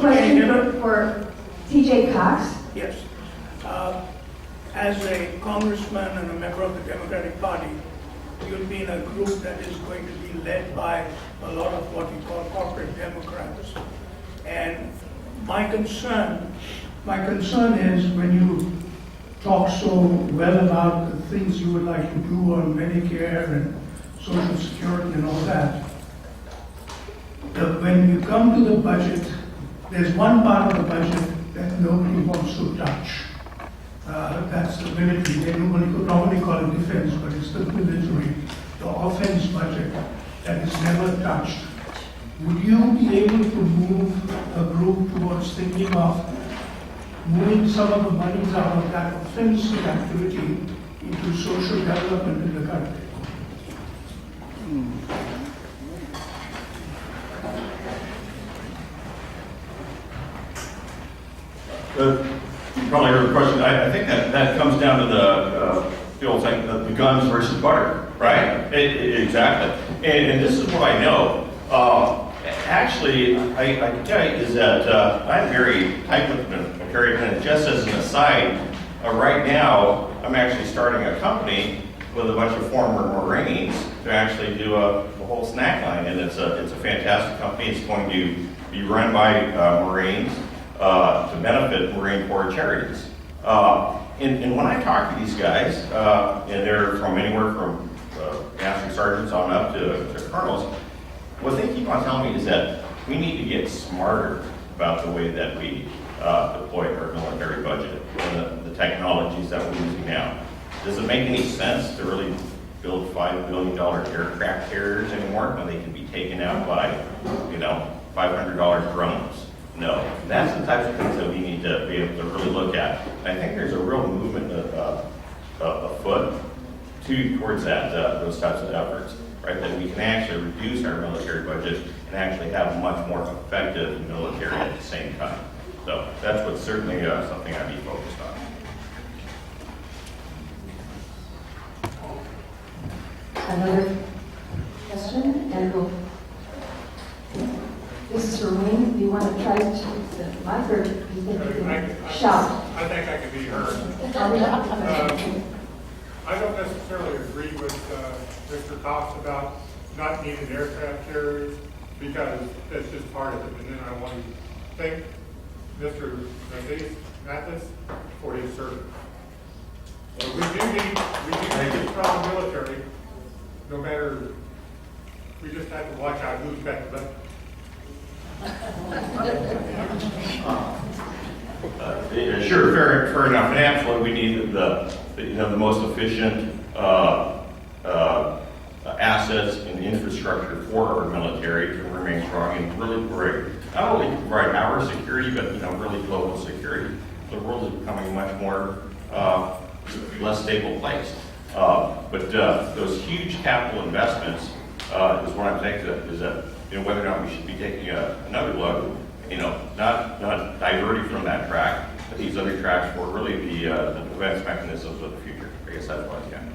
question for TJ Cox. Yes. As a congressman and a member of the Democratic Party, you'll be in a group that is going to be led by a lot of what we call corporate Democrats. And my concern is when you talk so well about the things you would like to do on Medicare and Social Security and all that, when you come to the budget, there's one part of the budget that nobody wants to touch. That's the military. They normally call it defense, but it's the military, the offense budget that is never touched. Would you be able to move a group towards thinking of moving some of the monies out of that offensive activity into social development in the country? You probably heard the question. I think that comes down to the old saying, the guns versus butter, right? Exactly. And this is what I know. Actually, I can tell you is that I'm very tight with the Carrie Bennett. Just as an aside, right now I'm actually starting a company with a bunch of former Marines to actually do a whole snack line, and it's a fantastic company. It's going to be run by Marines to benefit Marine Corps charities. And when I talk to these guys, and they're from anywhere from master sergeants on up to colonels, what they keep on telling me is that we need to get smarter about the way that we deploy our military budget and the technologies that we're using now. Does it make any sense to really build $5 billion aircraft carriers anymore when they can be taken out by, $500 drones? No. That's the types of things that we need to be able to really look at. I think there's a real movement afoot towards those types of efforts, right? That we can actually reduce our military budget and actually have a much more effective military at the same time. So that's what's certainly something I'd be focused on. Another question? And this is for Wayne. Do you want to try to use the mic, or do you think you can shout? I think I can be heard. I don't necessarily agree with Mr. Cox about not needing aircraft carriers, because that's just part of it. And then I want to thank Mr. Mathis for his service. We do need a strong military, no matter, we just have to watch out who's got the button. Sure, fair enough. And absolutely, we need the most efficient assets and infrastructure for our military to remain strong and really not only provide our security, but really global security. The world is becoming a much more less stable place. But those huge capital investments is what I'm saying is that whether or not we should be taking another look, not diverting from that track, but these other tracks for really the defense mechanisms of the future. I guess that's what I can.